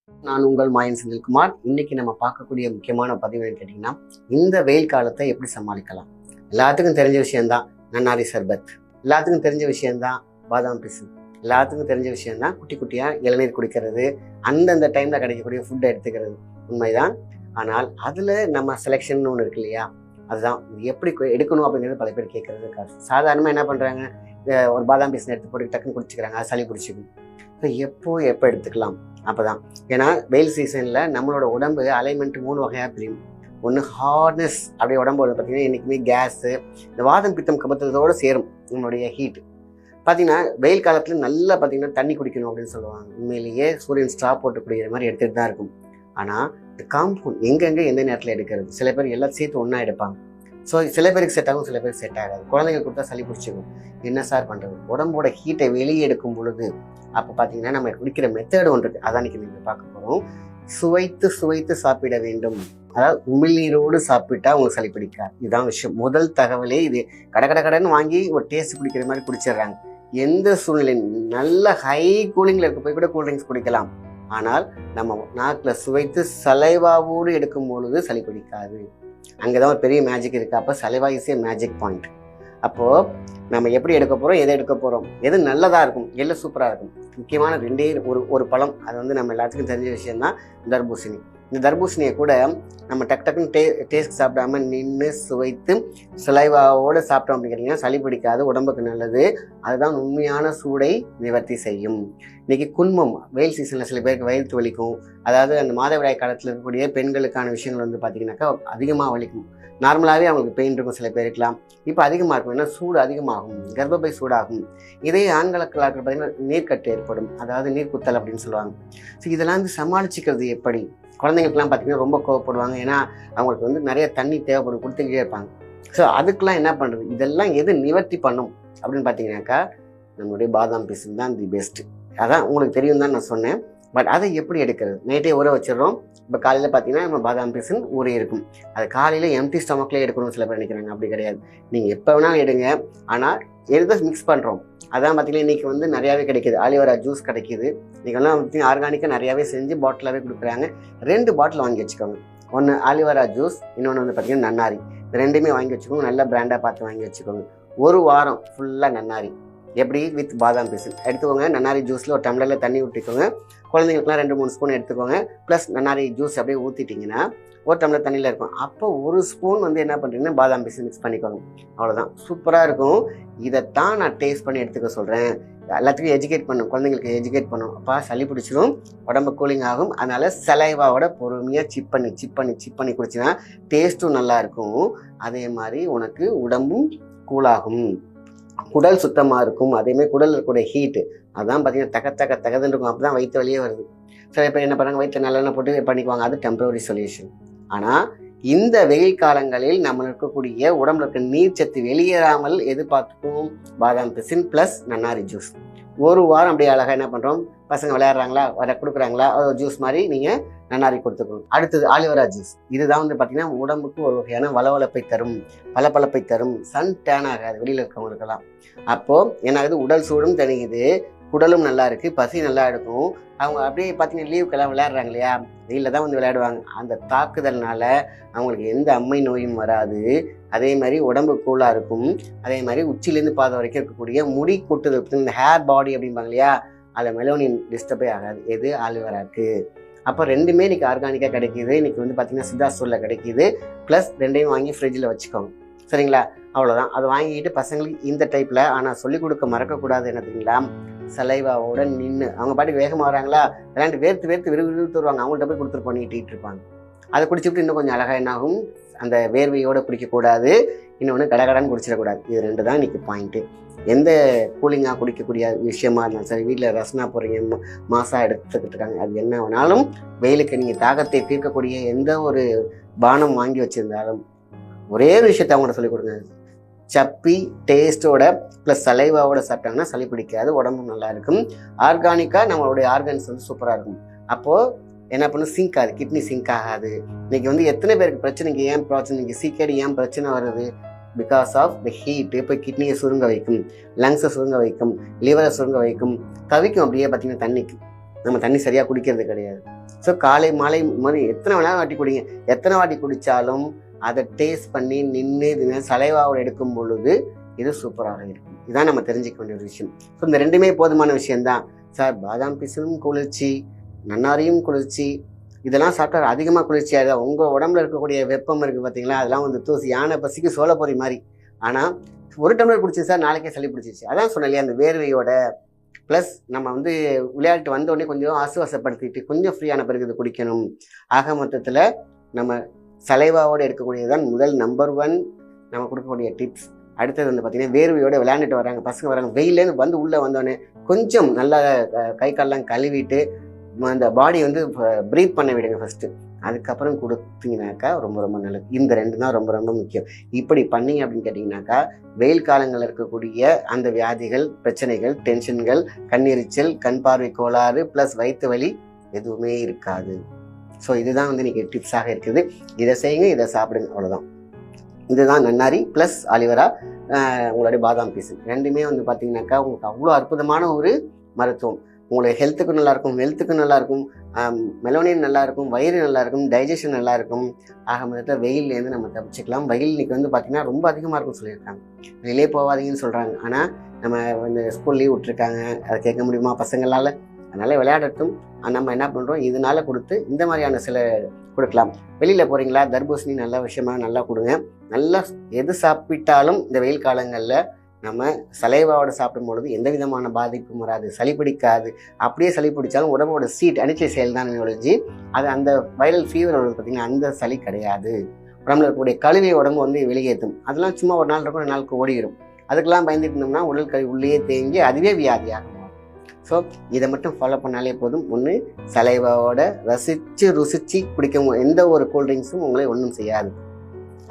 நான் உங்கள் மாயன் செந்தில்குமார். இன்னைக்கு நம்ம பார்க்கக்கூடிய முக்கியமான பதிவு என்னன்னு கேட்டிங்கன்னா, இந்த வெயில் காலத்தை எப்படி சமாளிக்கலாம். எல்லாத்துக்கும் தெரிஞ்ச விஷயம்தான் நன்னாரி சர்பத், எல்லாத்துக்கும் தெரிஞ்ச விஷயம்தான் பாதாம் பிசின், எல்லாத்துக்கும் தெரிஞ்ச விஷயம்தான் குட்டி குட்டியாக இளநீர் குடிக்கிறது, அந்தந்த டைமில் கிடைக்கக்கூடிய ஃபுட்டை எடுத்துக்கிறது. உண்மைதான். ஆனால் அதில் நம்ம செலெக்ஷன் ஒன்று இருக்கு இல்லையா, அதுதான் எப்படி எடுக்கணும் அப்படிங்கிறது பல பேர் கேட்கறது காசு. சாதாரணமாக என்ன பண்ணுறாங்க, ஒரு பாதாம் பீசன் எடுத்து போட்டு டக்குன்னு குடிச்சிக்கிறாங்க, அது சளி பிடிச்சிக்கும். எப்போ எடுத்துக்கலாம் அப்போதான். ஏன்னா வெயில் சீசனில் நம்மளோட உடம்பு அலைன்மெண்ட் 3 வகையாக பிரியும். ஒன்று ஹார்ட்னஸ், அப்படியே உடம்போட பார்த்தீங்கன்னா என்றைக்குமே கேஸு, இந்த வாதம் பித்தம் கபத்தத்தோடு சேரும் நம்மளுடைய ஹீட். பார்த்தீங்கன்னா வெயில் காலத்தில் நல்லா பார்த்தீங்கன்னா தண்ணி குடிக்கணும் அப்படின்னு சொல்லுவாங்க. உண்மையிலேயே சூரியன் ஸ்ட்ரா போட்டு குடிக்கிற மாதிரி எடுத்துகிட்டு தான் இருக்கும். ஆனால் இந்த காம்பவுண்ட் எங்கெங்கே எந்த நேரத்தில் எடுக்கிறது, சில பேர் எல்லாம் சேர்த்து ஒன்றா எடுப்பாங்க. ஸோ சில பேருக்கு செட் ஆகும், சில பேருக்கு செட் ஆகாது. குழந்தைங்க கொடுத்தா சளி பிடிச்சிக்கும். என்ன சார் பண்ணுறது, உடம்போட ஹீட்டை வெளியே எடுக்கும் பொழுது அப்போ பார்த்தீங்கன்னா நம்ம குடிக்கிற மெத்தேடு ஒன்று இருக்குது, அதான் இன்னைக்கு நீங்கள் பார்க்க போகிறோம். சுவைத்து சுவைத்து சாப்பிட வேண்டும். அதாவது உமிழ்நீரோடு சாப்பிட்டா உங்களுக்கு சளி பிடிக்காது. இதுதான் விஷயம். முதல் தகவலே இது. கடைன்னு வாங்கி ஒரு டேஸ்ட் குடிக்கிற மாதிரி குடிச்சிடுறாங்க. எந்த சூழ்நிலை நல்ல ஹை கூலிங்கில் இருக்க போய் கூட கூல்ட்ரிங்க்ஸ் குடிக்கலாம். ஆனால் நம்ம நாக்கில் சுவைத்து சலைவாவோடு எடுக்கும் பொழுது சளி பிடிக்காது. அங்கே தான் ஒரு பெரிய மேஜிக் இருக்குது. அப்போ saliva is a magic point. அப்போது நம்ம எப்படி எடுக்க போகிறோம், எதை எடுக்க போகிறோம், எது நல்லதாக இருக்கும், எல்லாம் சூப்பராக இருக்கும். முக்கியமான ரெண்டே ஒரு பழம், அது வந்து நம்ம எல்லாத்துக்கும் தெரிஞ்ச விஷயம்தான் தர்பூசணி. இந்த தர்பூசணியை கூட நம்ம டக்குன்னு டேஸ்ட் சாப்பிடாம நின்று சுவைத்து சலைவாவோடு சாப்பிட்டோம் அப்படிங்கிறீங்கன்னா சளி பிடிக்காது, உடம்புக்கு நல்லது. அதுதான் உண்மையான சூடை நிவர்த்தி செய்யும். இன்னைக்கு குன்மம், வெயில் சீசனில் சில பேருக்கு வயிற்று வலிக்கும். அதாவது அந்த மாதவிடாய் காலத்தில் இருக்கக்கூடிய பெண்களுக்கான விஷயங்கள் வந்து பார்த்தீங்கன்னாக்கா அதிகமாக வலிக்கும். நார்மலாகவே அவங்களுக்கு பெயின் இருக்கும் சில பேருக்கலாம். இப்போ அதிகமாக இருக்கும். ஏன்னா சூடு அதிகமாகும், கர்ப்பப்பை சூடாகும். இதே ஆண்களுக்கு பார்த்தீங்கன்னா நீர்க்கட்டு ஏற்படும், அதாவது நீர் குத்தல் அப்படின்னு சொல்லுவாங்க. ஸோ இதெல்லாம் வந்து சமாளிச்சுக்கிறது எப்படி. குழந்தைங்களுக்குலாம் பார்த்தீங்கன்னா ரொம்ப கோவப்படுவாங்க. ஏன்னா அவங்களுக்கு வந்து நிறைய தண்ணி தேவைப்படும், கொடுத்துக்கிட்டே இருப்பாங்க. ஸோ அதுக்கெலாம் என்ன பண்ணுறது, இதெல்லாம் எது நிவர்த்தி பண்ணும் அப்படின்னு பார்த்தீங்கன்னாக்கா நம்மளுடைய பாதாம் பீசன் தான் தி பெஸ்ட்டு. அதான் உங்களுக்கு தெரியும் தான் நான் சொன்னேன். பட் அதை எப்படி எடுக்கிறது, நைட்டே ஊற வச்சிடறோம். இப்போ காலையில் பார்த்தீங்கன்னா நம்ம பாதாம் பீசன் ஊறி இருக்கும். அது காலையில் எம்டி ஸ்டமக்லேயே எடுக்கணும்னு சில பேர் நினைக்கிறாங்க. அப்படி கிடையாது. நீங்கள் எப்போ வேணாலும் எடுங்க. ஆனால் எதை மிக்ஸ் பண்ணுறோம், அதான் பார்த்தீங்கன்னா இன்றைக்கி வந்து நிறையாவே கிடைக்கிது. ஆலிவரா ஜூஸ் கிடைக்கிது. இன்றைக்கெல்லாம் பார்த்தீங்கன்னா ஆர்கானிக்காக நிறையாவே செஞ்சு பாட்டிலாகவே கொடுக்குறாங்க. 2 பாட்டில் வாங்கி வச்சுக்கோங்க. ஒன்று ஆலிவரா ஜூஸ், இன்னொன்று வந்து பார்த்தீங்கன்னா நன்னாரி. இந்த ரெண்டுமே வாங்கி வச்சுக்கோங்க. நல்ல பிராண்டாக பார்த்து வாங்கி வச்சுக்கோங்க. ஒரு வாரம் ஃபுல்லாக நன்னாரி எப்படி வித் பாதாம் பீசன் எடுத்துக்கோங்க. நன்னாரி ஜூஸில் ஒரு டம்ளரில் தண்ணி ஊற்றிக்கோங்க. குழந்தைங்களுக்குலாம் 2-3 ஸ்பூன் எடுத்துக்கோங்க. ப்ளஸ் நன்னாரி ஜூஸ் அப்படியே ஊற்றிட்டிங்கன்னா ஒரு டம்ளர் தண்ணியில் இருக்கும். அப்போ 1 ஸ்பூன் வந்து என்ன பண்ணுறீங்கன்னா பாதாம் பீசன் மிக்ஸ் பண்ணிக்கோங்க. அவ்வளோதான், சூப்பராக இருக்கும். இதைத்தான் நான் டேஸ்ட் பண்ணி எடுத்துக்க சொல்கிறேன். எல்லாத்துக்கும் எஜுகேட் பண்ணணும், குழந்தைங்களுக்கு எஜுகேட் பண்ணணும். அப்போ சளி பிடிச்சிடும், உடம்பு கூலிங் ஆகும். அதனால் சலைவாவோட பொறுமையாக சிப் பண்ணி குடிச்சின்னா டேஸ்ட்டும் நல்லாயிருக்கும். அதே மாதிரி உனக்கு உடம்பும் கூலாகும், குடல் சுத்தமாக இருக்கும். அதேமாதிரி குடல் இருக்கக்கூடிய ஹீட்டு அதான் பார்த்தீங்கன்னா தகதுன்னு இருக்கும். அப்போ தான் வயிற்று வலியே வருது. சில பேர் என்ன பண்ணுறாங்க, வயிற்று நல்லெண்ணெய் போட்டு பண்ணிக்குவாங்க. அது டெம்பரரி சொல்யூஷன். ஆனால் இந்த வெயில் காலங்களில் நம்ம இருக்கக்கூடிய உடம்புல இருக்க நீர்ச்சத்து வெளியேறாமல் எதிர்பார்த்துக்கும் பாதாம் பிசின் ப்ளஸ் நன்னாரி ஜூஸ். ஒரு வாரம் அப்படியே அழகாக என்ன பண்ணுறோம், பசங்க விளையாடுறாங்களா, வர கொடுக்குறாங்களா, ஒரு ஜூஸ் மாதிரி நீங்கள் நன்னாரி கொடுத்துக்கணும். அடுத்தது ஆலிவரா ஜூஸ். இதுதான் வந்து பார்த்தீங்கன்னா உடம்புக்கு ஒரு வகையான வளவளப்பை தரும், பளபளப்பை தரும். சன் டேன் ஆகாது வெளியில் இருக்கவங்களுக்கெல்லாம். அப்போது என்ன ஆகுது, உடல் சூடும் தணிக்குது, குடலும் நல்லா இருக்குது, பசி நல்லா எடுக்கும். அவங்க அப்படியே பார்த்தீங்கன்னா லீவுக்கெல்லாம் விளையாடுறாங்க இல்லையா, வெயிலில் தான் வந்து விளையாடுவாங்க. அந்த தாக்குதல்னால அவங்களுக்கு எந்த அம்மை நோயும் வராது. அதே மாதிரி உடம்பு கூலாக இருக்கும். அதே மாதிரி உச்சிலேருந்து பாதம் வரைக்கும் இருக்கக்கூடிய முடி கொட்டுதல், இந்த ஹேர் பாடி அப்படிம்பாங்க இல்லையா, அதில் மெலோனின் டிஸ்டர்பே ஆகாது. எது ஆலிவராக்கு. அப்போ ரெண்டுமே இன்றைக்கி ஆர்கானிக்காக கிடைக்கிது. இன்றைக்கி வந்து பார்த்திங்கன்னா சித்தாசூரில் கிடைக்கிது. ப்ளஸ் ரெண்டையும் வாங்கி ஃப்ரிட்ஜில் வச்சுக்கோங்க. சரிங்களா, அவ்வளோதான். அதை வாங்கிட்டு பசங்களுக்கு இந்த டைப்பில், ஆனால் சொல்லிக் கொடுக்க மறக்கக்கூடாது என்ன தெரியுங்களா, சலைவாவோட நின்று அவங்க பாட்டுக்கு வேகமாக வராங்களா, விளையாண்டு வேர்த்து விறுவிறுத்து வருவாங்க. அவங்கள்ட்ட போய் கொடுத்துட்டு பண்ணிட்டு இருப்பாங்க. அதை குடிச்சுட்டு இன்னும் கொஞ்சம் அழகாக என்னாகும், அந்த வேர்வையோடு குடிக்கக்கூடாது, இன்னொன்று கடகடான்னு குடிச்சிடக்கூடாது. இது 2 தான் இன்றைக்கி பாயிண்ட்டு. எந்த கூலிங்காக குடிக்கக்கூடிய விஷயமா இருந்தாலும் சரி, வீட்டில் ரசனா போடுறீங்க, மாசா எடுத்துக்கிட்டு இருக்காங்க, அது என்ன வேணாலும் வெயிலுக்கு நீங்கள் தாகத்தை தீர்க்கக்கூடிய எந்த ஒரு பானம் வாங்கி வச்சுருந்தாலும் ஒரே ஒரு விஷயத்தை அவங்கள்ட்ட சொல்லிக் கொடுங்க. சப்பி டேஸ்ட்டோட ப்ளஸ் சலைவாவோட சாப்பிட்டாங்கன்னா சளி பிடிக்காது, உடம்பும் நல்லா இருக்கும். ஆர்கானிக்காக நம்மளுடைய ஆர்கன்ஸ் வந்து சூப்பராக இருக்கும். அப்போது என்ன பண்ணும், சிங்க் ஆகுது, கிட்னி சிங்க் ஆகாது. இன்றைக்கி வந்து எத்தனை பேருக்கு பிரச்சனைக்கு ஏன் பிரச்சனை, இன்றைக்கி சீக்கடி ஏன் பிரச்சனை வருது, பிகாஸ் ஆஃப் த ஹீட்டு. இப்போ கிட்னியை சுருங்க வைக்கும், லங்ஸை சுருங்க வைக்கும், லிவரை சுருங்க வைக்கும், தவிக்கும் அப்படியே பார்த்தீங்கன்னா தண்ணிக்கு. நம்ம தண்ணி சரியாக குடிக்கிறது கிடையாது. ஸோ காலை மாலை மாதிரி எத்தனை வேணாலும் வாட்டி குடிங்க. எத்தனை வாட்டி குடித்தாலும் அதை டேஸ்ட் பண்ணி நின்று சலைவாவோட எடுக்கும் பொழுது இது சூப்பராக இருக்கும். இதுதான் நம்ம தெரிஞ்சிக்க வேண்டிய ஒரு விஷயம். ஸோ இந்த ரெண்டுமே போதுமான விஷயம்தான் சார். பாதாம் பிசினும் குளிர்ச்சி, நன்னாரியும் குளிர்ச்சி, இதெல்லாம் சாப்பிட்டா அதிகமாக குளிர்ச்சியாக தான். உங்கள் உடம்புல இருக்கக்கூடிய வெப்பம் இருக்குது பார்த்தீங்களா, அதெல்லாம் வந்து தூசி யானை பசிக்கு சோளப்பொறி மாதிரி. ஆனால் ஒரு டம்ளர் குடிச்சு சார் நாளைக்கே சளி பிடிச்சிச்சு. அதான் சொன்னேன் இல்லையா, அந்த வேர்வையோட ப்ளஸ் நம்ம வந்து விளையாட்டு வந்தோடனே கொஞ்சம் ஆசுவாசப்படுத்திட்டு கொஞ்சம் ஃப்ரீயான பிறகு இது குடிக்கணும். ஆக மொத்தத்தில் நம்ம சலைவாவோடு எடுக்கக்கூடியதுதான் முதல் நம்பர் 1 நம்ம கொடுக்கக்கூடிய டிப்ஸ். அடுத்தது வந்து பார்த்திங்கன்னா வேர்வையோடு விளையாண்டுட்டு வராங்க பசங்க, வராங்க வெயிலேருந்து வந்து உள்ளே வந்தோடனே கொஞ்சம் நல்லா கை காலெலாம் கழுவிட்டு அந்த பாடி வந்து ப்ரீத் பண்ண விடுங்க ஃபஸ்ட்டு. அதுக்கப்புறம் கொடுத்தீங்கன்னாக்கா ரொம்ப ரொம்ப நல்லது. இந்த 2 தான் ரொம்ப ரொம்ப முக்கியம். இப்படி பண்ணீங்க அப்படின்னு கேட்டிங்கனாக்கா வெயில் காலங்களில் இருக்கக்கூடிய அந்த வியாதிகள், பிரச்சனைகள், டென்ஷன்கள், கண்ணெரிச்சல், கண் பார்வை கோளாறு ப்ளஸ் வயிற்று வலி எதுவுமே இருக்காது. ஸோ இதுதான் வந்து இன்றைக்கி டிப்ஸாக இருக்குது. இதை செய்யுங்க, இதை சாப்பிடுங்க, அவ்வளோதான். இதுதான் நன்னாரி ப்ளஸ் ஆலிவரா, உங்களுடைய பாதாம் பீசு ரெண்டுமே வந்து பார்த்தீங்கன்னாக்கா உங்களுக்கு அவ்வளோ அற்புதமான ஒரு மருத்துவம். உங்களுடைய ஹெல்த்துக்கும் நல்லாயிருக்கும், வெல்த்துக்கும் நல்லாயிருக்கும், மெலோனின் நல்லாயிருக்கும், வயிறு நல்லாயிருக்கும், டைஜஷன் நல்லாயிருக்கும். ஆக மொத்தத்தில் வெயிலேருந்து நம்ம தப்பிச்சுக்கலாம். வெயில் இன்றைக்கி வந்து பார்த்திங்கன்னா ரொம்ப அதிகமாக இருக்கும்னு சொல்லியிருக்காங்க. வெளியே போகாதீங்கன்னு சொல்கிறாங்க. ஆனால் நம்ம இந்த ஸ்கூல் லீவ் விட்டுருக்காங்க, அதை கேட்க முடியுமா பசங்களால்? அதனால் விளையாடட்டும். நம்ம என்ன பண்ணுறோம், இதனால் கொடுத்து இந்த மாதிரியான சில கொடுக்கலாம். வெளியில் போகிறீங்களா, தர்பூசணி நல்ல விஷயமாக நல்லா கொடுங்க. நல்லா எது சாப்பிட்டாலும் இந்த வெயில் காலங்களில் நம்ம சலைவாவோட சாப்பிடும் பொழுது எந்த விதமான பாதிப்பும் வராது, சளி பிடிக்காது. அப்படியே சளி பிடிச்சாலும் உடம்போட சீட் அனிச்சை செயல் தான் ஒழிஞ்சு அது அந்த வைரல் ஃபீவர் வருது பார்த்திங்கன்னா அந்த சளி கிடையாது. உடம்புல இருக்கக்கூடிய கழுவிய உடம்பு வந்து வெளியேற்றும். அதெல்லாம் சும்மா ஒரு நாள் இருக்கும், 2 நாளுக்கு ஓடிடும். அதுக்கெல்லாம் பயந்துட்டு இருந்தோம்னா உடல் கழிவு உள்ளே தேங்கி அதுவே வியாதியாகும். ஸோ இதை மட்டும் ஃபாலோ பண்ணாலே போதும். ஒன்று சலைவாவோட ருசிச்சு குடிக்க எந்த ஒரு கூல்ட்ரிங்க்ஸும் உங்களை ஒன்றும் செய்யாது.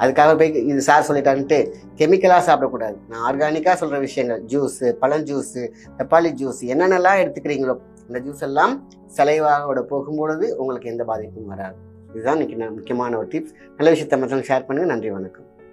அதுக்காக போய் இது சார் சொல்லிட்டான்ட்டு கெமிக்கலாக சாப்பிடக்கூடாது. நான் ஆர்கானிக்காக சொல்கிற விஷயங்கள், ஜூஸு, பழம் ஜூஸு, பப்பாளி ஜூஸ், என்னென்னலாம் எடுத்துக்கிறீங்களோ இந்த ஜூஸ் எல்லாம் சலைவாவோட போகும்பொழுது உங்களுக்கு எந்த பாதிப்பும் வராது. இதுதான் இன்றைக்கி நான் முக்கியமான ஒரு டிப்ஸ். நல்ல விஷயத்தை மற்றவங்க ஷேர் பண்ணுங்கள். நன்றி, வணக்கம்.